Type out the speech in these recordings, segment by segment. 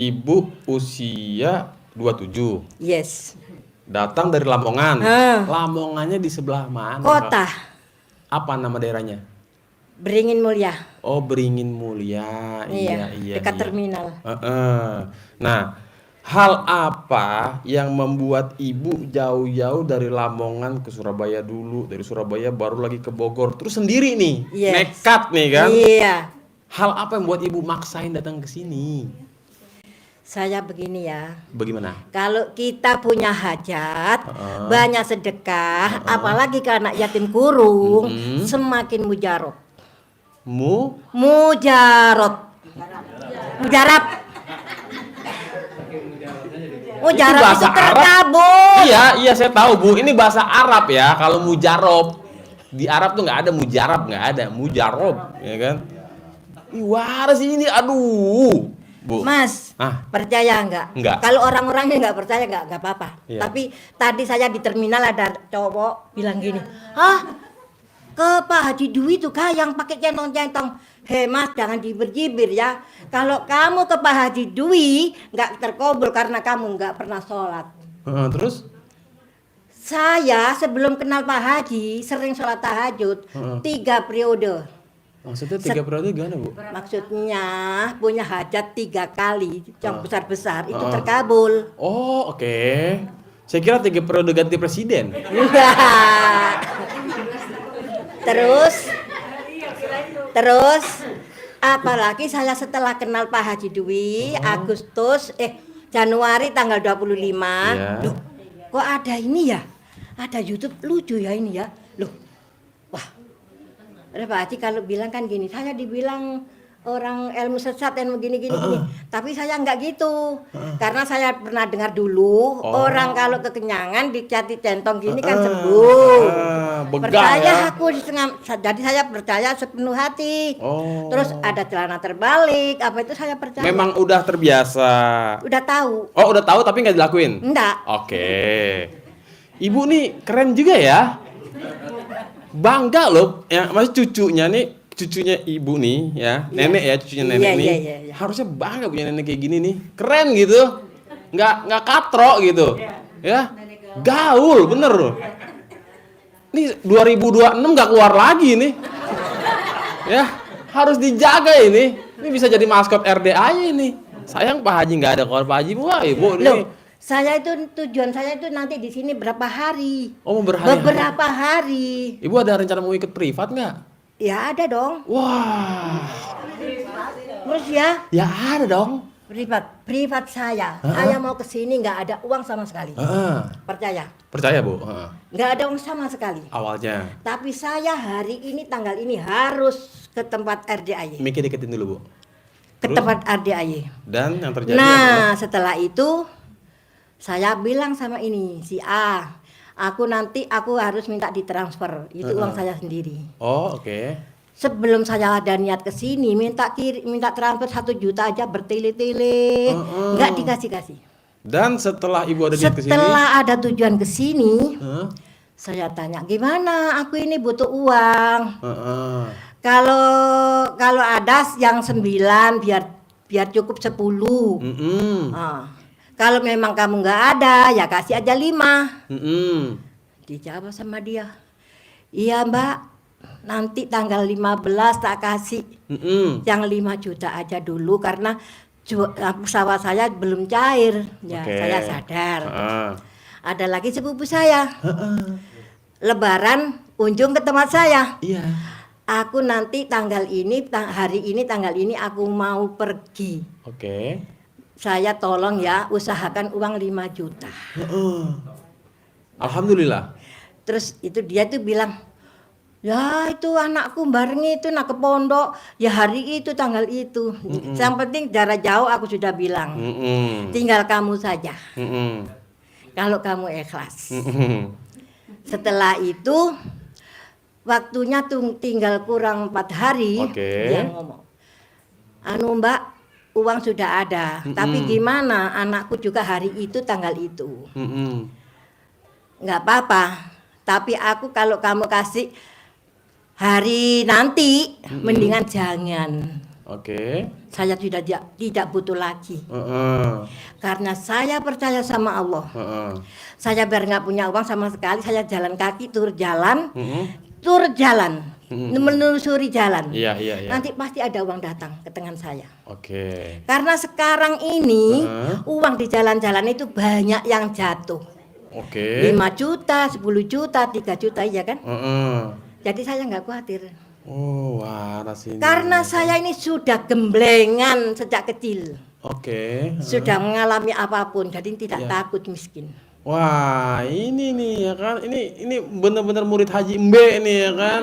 Ibu usia 27. Yes. Datang dari Lamongan. Ah. Lamongannya di sebelah mana? Kota. Kak? Apa nama daerahnya? Beringin Mulia. Oh, Beringin Mulia. Iya. Dekat terminal. Nah, hal apa yang membuat ibu jauh-jauh dari Lamongan ke Surabaya dulu, dari Surabaya baru lagi ke Bogor, terus sendiri nih, Yes. nekat nih kan? Iya. Hal apa yang membuat ibu maksain datang ke sini? Saya begini ya. Bagaimana? Kalau kita punya hajat, banyak sedekah, apalagi ke anak yatim kurung, semakin mujarab. Mujarab. Mujarab. Mujarab itu terkabul. Iya saya tahu Bu. Ini bahasa Arab ya. Kalau mujarob di Arab tuh nggak ada mujarab, nggak ada mujarob, ya kan? Ih, waras ini, aduh, Bu. Mas, percaya nggak? Nggak. Kalau orang-orangnya nggak percaya nggak apa-apa. Iya. Tapi tadi saya di terminal ada cowok bilang gini, ke Pak Haji Dwi tuh kah yang pakai centong-centong. Hei Mas, jangan diberjibir ya. Kalau kamu ke Pak Haji Dwi nggak terkabul karena kamu nggak pernah sholat. Terus? Saya sebelum kenal Pak Haji sering sholat tahajud 3 periode. Maksudnya 3 periode gimana Bu? Maksudnya punya hajat 3 kali yang besar-besar itu terkabul. Oh, oke. Saya kira 3 periode ganti presiden. Enggak. Terus apalagi saya setelah kenal Pak Haji Dwi Januari tanggal 25. Iya. Loh, kok ada ini ya? Ada YouTube lucu ya ini ya. Loh. Wah. Ada Pak Haji kalau bilang kan gini, saya dibilang orang ilmu sesat ilmu gini. Tapi saya enggak gitu. Karena saya pernah dengar dulu orang kalau kekenyangan dicati centong gini kan sembuh. Percaya aku jadi saya percaya sepenuh hati. Terus ada celana terbalik, apa itu saya percaya. Memang udah terbiasa. Udah tahu. Oh, udah tahu tapi nggak dilakuin? Enggak. Oke. Ibu nih keren juga ya. Bangga loh, ya masih cucunya ibu nih ya, nenek ya, cucunya nenek nih. Iya. Harusnya bangga punya nenek kayak gini nih. Keren gitu. Nggak katrok gitu. Ya. Gaul, bener loh. Nih 2026 nggak keluar lagi nih. Ya, harus dijaga ini. Ini bisa jadi maskot RDA ini. Sayang Pak Haji nggak ada, kalau Pak Haji wah Ibu nih. Tujuan saya itu nanti di sini berapa hari? Oh, mau berhari-hari. Beberapa hari. Ibu ada rencana mau ikut privat nggak? Ya ada dong. Wah. Terus ya? Ya ada dong. Privat saya. Saya mau ke sini nggak ada uang sama sekali. Percaya? Percaya Bu? Nggak ada uang sama sekali. Awalnya. Tapi saya hari ini tanggal ini harus ke tempat RDAY. Mikir deketin dulu Bu. Ke tempat RDAY. Dan yang terjadi Nah, setelah itu saya bilang sama ini si A, aku harus minta ditransfer, itu uang saya sendiri. Oh, oke. Sebelum saya ada niat ke sini minta transfer 1 juta aja bertele-tele, nggak dikasih. Dan setelah Ibu ada niat ke sini? Setelah ada tujuan ke sini, saya tanya, "Gimana? Aku ini butuh uang." Kalau ada yang 9 biar cukup 10. Kalau memang kamu nggak ada, ya kasih aja 5. Dijawab sama dia, "Iya Mbak, nanti tanggal 15 tak kasih yang 5 juta aja dulu karena pesawat saya belum cair." Ya, saya sadar. Ada lagi sepupu saya. Lebaran unjung ke tempat saya. Iya. Aku nanti hari ini tanggal ini aku mau pergi. Oke. Saya tolong ya usahakan uang 5 juta. Alhamdulillah. Terus itu dia tuh bilang, "Ya itu anakku barengi itu nak ke pondok, ya hari itu tanggal itu." Yang penting jarak jauh aku sudah bilang. Tinggal kamu saja. Kalau kamu ikhlas. Setelah itu waktunya tinggal kurang 4 hari. Dia ngomong, "Mbak, uang sudah ada, tapi gimana anakku juga hari itu tanggal itu." Nggak apa-apa, tapi aku kalau kamu kasih hari nanti mendingan jangan. Oke. Saya tidak butuh lagi. Heeh. Karena saya percaya sama Allah. Heeh. Saya biar nggak punya uang sama sekali, saya jalan kaki, tur jalan, menelusuri jalan. Iya. Nanti pasti ada uang datang ke tangan saya. Oke. Karena sekarang ini uang di jalan-jalan itu banyak yang jatuh. Oke. 5 juta, 10 juta, 3 juta, iya kan? Jadi saya nggak khawatir. Oh, waras ini. Karena saya ini sudah gemblengan sejak kecil. Oke. Sudah mengalami apapun, jadi tidak takut miskin. Wah, ini nih ya kan. Ini benar-benar murid Haji Mbe nih ya kan.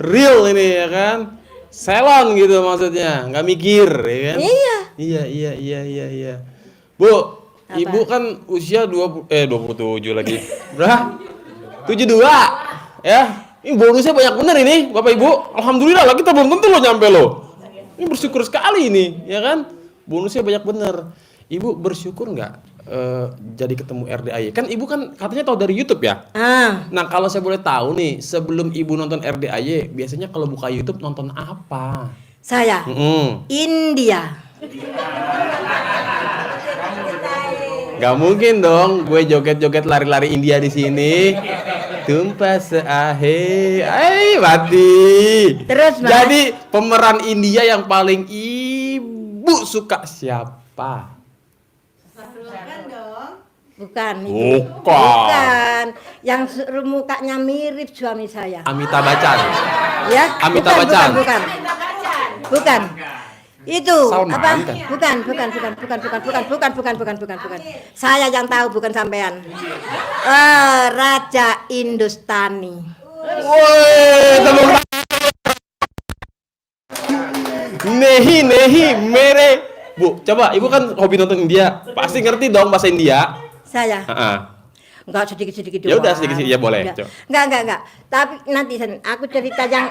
Real ini ya kan. Selon gitu maksudnya, nggak mikir ya kan. Iya. Bu, Apa? Ibu kan usia 27 lagi. Berapa? 72. Ya. Ini bonusnya banyak bener ini, Bapak Ibu. Alhamdulillah lah, kita belum tentu lo nyampe lo. Ini bersyukur sekali ini, ya kan? Bonusnya banyak bener. Ibu bersyukur nggak jadi ketemu RDAY? Kan Ibu kan katanya tahu dari YouTube ya? Nah, kalau saya boleh tahu nih, sebelum Ibu nonton RDAY, biasanya kalau buka YouTube nonton apa? Saya India. Gak mungkin dong, gue joget-joget lari-lari India di sini. Tumpah seahe, mati. Terus, Mas? Jadi pemeran India yang paling Ibu suka siapa? Bukan. Bukan. Yang mukanya mirip suami saya. Amitabh Bachchan. Ya? Amitabh Bachchan. Bukan. Itu Salman, apa? kan? Bukan. Saya yang tahu, bukan sampean. Raja Hindustani. Woi, tepuk tangan. Nehi mere. Bu, coba Ibu kan hobi nonton India, pasti ngerti dong bahasa India. Saya. Heeh. Enggak, sedikit-sedikit Ya doang. udah sedikit ya boleh. Enggak. Tapi nanti aku cerita yang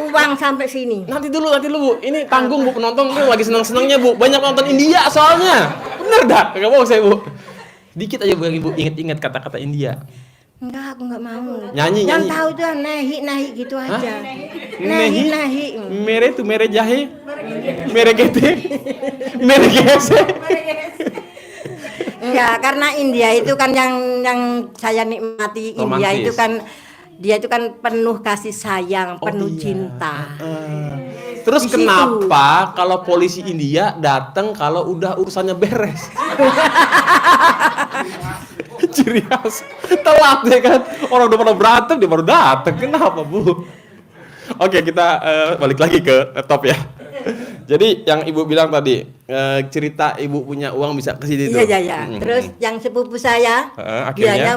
uang sampai sini. Nanti dulu Bu. Ini tanggung Bu, penonton tuh lagi senang-senangnya Bu. Banyak nonton India soalnya. Bener dah, kagak bohong saya Bu. Dikit aja Bu yang Ibu inget-inget kata-kata India. Enggak, aku enggak mau. Nyanyi. Yang tahu tuh nahi gitu aja. Nahi. Mere tuh mere jahe. Mere gete. Mere gese. Enggak, karena India itu kan yang saya nikmati. Romantis. India itu kan dia itu kan penuh kasih sayang, penuh cinta. Terus Di situ. kenapa kalau polisi India datang kalau udah urusannya beres? Ciri khas telat ya kan, orang udah pada berantem dia baru datang. Kenapa Bu? Oke, kita balik lagi ke laptop ya. Jadi yang Ibu bilang tadi, cerita Ibu punya uang bisa ke sini tuh. Iya. Terus yang sepupu saya, akhirnya? dianya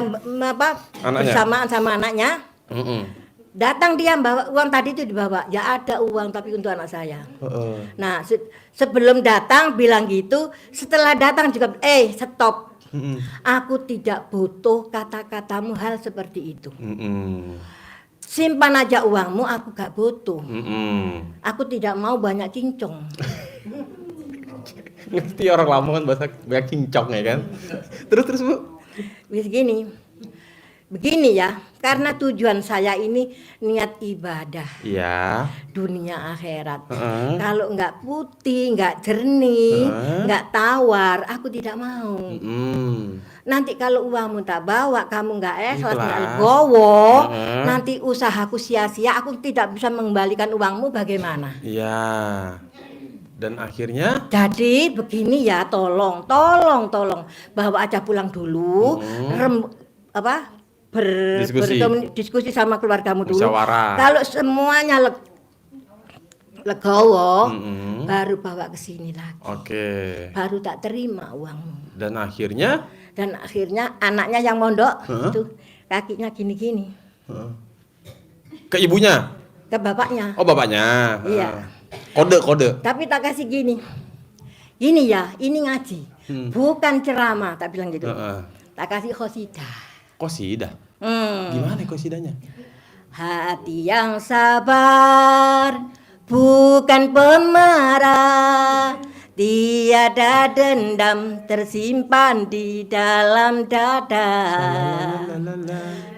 Anaknya? bersamaan sama anaknya. Datang dia bawa uang tadi itu dibawa. Ya ada uang tapi untuk anak saya. Nah, sebelum datang bilang gitu, setelah datang juga stop. Aku tidak butuh kata-katamu hal seperti itu. Simpan aja uangmu, aku gak butuh. Aku tidak mau banyak cincong. Ngerti orang Lamongan bahasa banyak cincong ya kan. Terus Bu. Begini ya, karena tujuan saya ini niat ibadah. Iya. Dunia akhirat. Kalau nggak putih, nggak jernih, nggak tawar, aku tidak mau. Nanti kalau uangmu tak bawa, kamu nggak ikhlas, nggak legowo, nanti usahaku sia-sia, aku tidak bisa mengembalikan uangmu, bagaimana? Iya. Dan akhirnya? Jadi begini ya, tolong, bawa aja pulang dulu, berdiskusi sama keluargamu dulu. Musyawarah. Kalau semuanya legowo, baru bawa ke sini lagi. Oke. Baru tak terima uangmu. Dan akhirnya anaknya yang mondok itu kakinya gini-gini. Ke ibunya? Ke bapaknya. Oh, bapaknya. Iya. Kode. Tapi tak kasih gini. Ini ya, ini ngaji. Bukan ceramah, tak bilang gitu. Tak kasih qasidah. Qasidah. Gimana qasidahnya? Hati yang sabar bukan pemarah, tiada dendam tersimpan di dalam dada.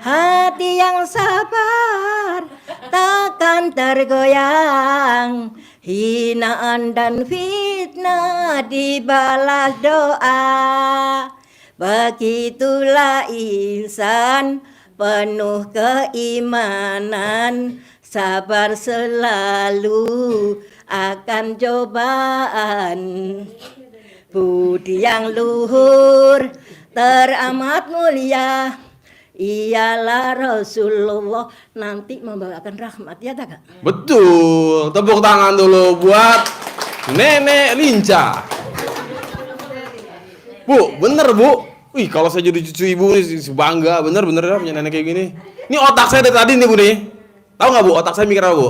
Hati yang sabar takkan tergoyang, hinaan dan fitnah dibalas doa. Begitulah ihsan penuh keimanan, sabar selalu akan cobaan. Budi yang luhur teramat mulia, ialah Rasulullah nanti membawakan rahmat, ya tak, Kak? Betul. Tepuk tangan dulu buat Nenek Linca. Bu, bener Bu. Wih, kalau saya jadi cucu ibu nih bangga, bener ya punya nenek kayak gini. Ini otak saya dari tadi nih Bu nih. Tahu nggak Bu? Otak saya mikir apa Bu?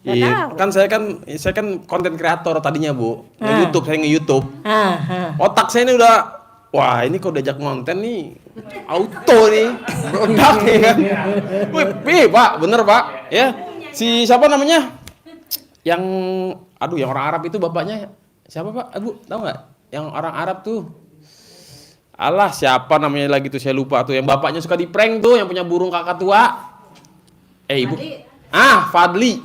Iya, kan saya kan konten kreator tadinya Bu. Nge-YouTube, saya nge-YouTube. Otak saya ini udah, wah ini kalau diajak konten nih auto nih, meledak nih kan. Wih, Pak, bener Pak. Ya, si siapa namanya? Yang orang Arab itu bapaknya siapa Pak? Bu, tahu nggak? Yang orang Arab tuh. Alah, siapa namanya lagi tuh saya lupa tuh. Yang bapaknya suka di prank tuh, yang punya burung kakak tua. Ibu. Fadli.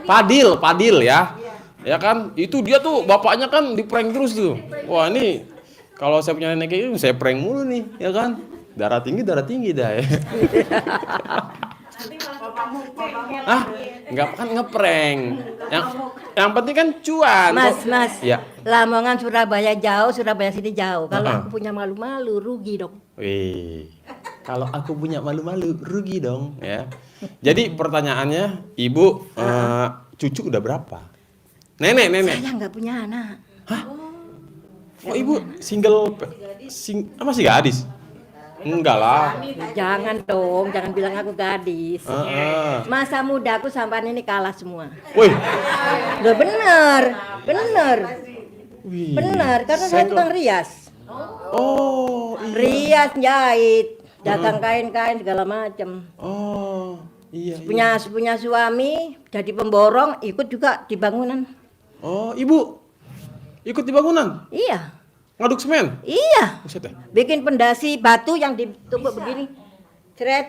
Fadil ya. Ya kan? Itu dia tuh bapaknya kan di prank terus tuh. Wah, ini kalau saya punya nenek kayak gitu, saya prank mulu nih, ya kan? Darah tinggi dah ya. Enggak kan ngeprank. Yang penting kan cuan. Mas. Ya. Lamongan Surabaya jauh, Surabaya sini jauh. Kalau aku punya malu-malu rugi dong. Wih. Kalau aku punya malu-malu rugi dong, ya. Jadi pertanyaannya, Ibu cucu udah berapa? Nenek. Saya nggak punya anak. Hah? Oh, Ibu single masih gadis? Enggak lah. Jangan dong, jangan bilang aku gadis. Masa muda aku sampai ini kalah semua. Wih. Udah bener. Wih. Bener, karena saya tukang rias. Oh, iya. Rias jahit, dagang kain-kain segala macam. Oh, iya. Punya suami jadi pemborong, ikut juga di bangunan. Oh, Ibu ikut di bangunan? Iya. Ngaduk semen? Iya. Buset ya. Bikin pendasi batu yang ditumpuk begini. Cret.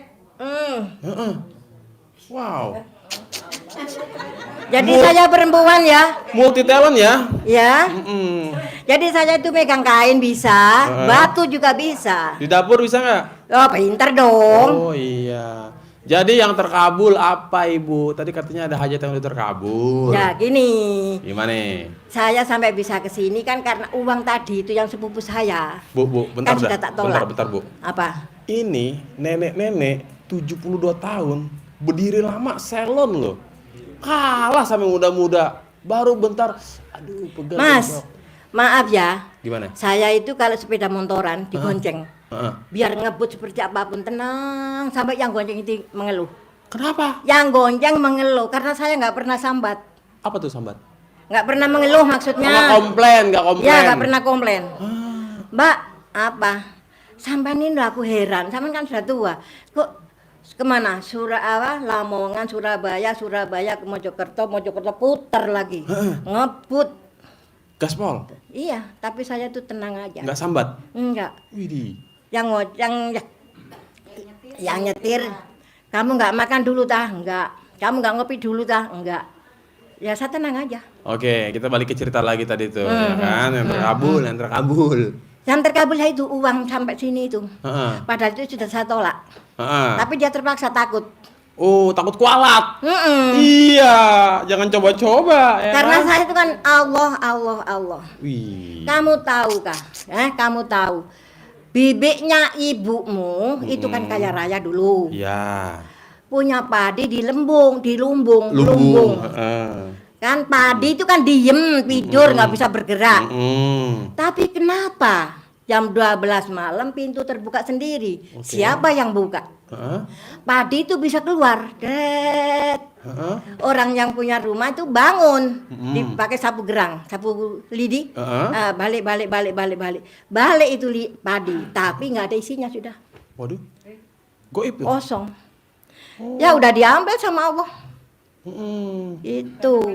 Wow. Jadi saya perempuan ya. Multi talent ya? Ya. Jadi saya itu megang kain bisa, batu juga bisa. Di dapur bisa nggak? Oh, pintar dong. Oh iya. Jadi yang terkabul apa Ibu? Tadi katanya ada hajat yang udah terkabul. Ya gini. Gimana? Saya sampai bisa ke sini kan karena uang tadi itu yang sepupu saya. Bu, bentar kan sudah tak tolak. Bentar Bu. Apa? Ini nenek-nenek 72 tahun, berdiri lama salon loh. Kalah sama muda-muda. Baru bentar, aduh pegal. Mas, maaf ya. Gimana? Saya itu kalau sepeda motoran digonceng. Biar ngebut seperti apapun tenang sampai yang gonceng itu mengeluh. Kenapa? Yang gonceng mengeluh karena saya nggak pernah sambat. Apa tuh sambat? Nggak pernah mengeluh maksudnya. Nggak komplain. Ya nggak pernah komplain. Mbak, apa? Sampai ini aku heran. Sampai kan sudah tua. Kok kemana? Lamongan, Surabaya ke Mojokerto putar lagi. Ngebut. Gaspol? Iya, tapi saya tuh tenang aja. Nggak sambat? Enggak. Widih. Yang nyetir, kamu nggak makan dulu tah? Enggak. Kamu nggak ngopi dulu tah? Enggak. Ya saya tenang aja. Oke, kita balik ke cerita lagi tadi tuh, ya kan? Yang terkabul. Yang terkabul itu uang sampai sini itu. Padahal itu sudah saya tolak. Tapi dia terpaksa takut. Oh, takut kualat. Iya, jangan coba-coba. Ya karena kan? saya itu kan Allah. Wih. Kamu tahu kah? Kamu tahu. Bibiknya ibumu itu kan kaya raya dulu. Iya. Punya padi di lumbung. Lumbung. Kan padi itu kan diem, tidur, nggak bisa bergerak. Tapi kenapa jam 12 malam pintu terbuka sendiri? Siapa yang buka? Padi itu bisa keluar. Orang yang punya rumah itu bangun, dipakai sapu gerang, sapu lidi, balik. Balik itu padi, tapi nggak ada isinya sudah. Waduh, goib tuh. Kosong. Ya udah diambil sama Allah. Itu.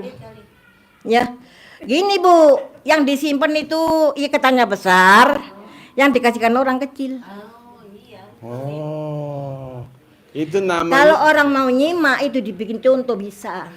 Ya. Gini Bu, yang disimpan itu ikatannya besar, yang dikasihkan orang kecil. Oh, itu Kalau namanya. orang mau nyimak itu dibikin contoh bisa.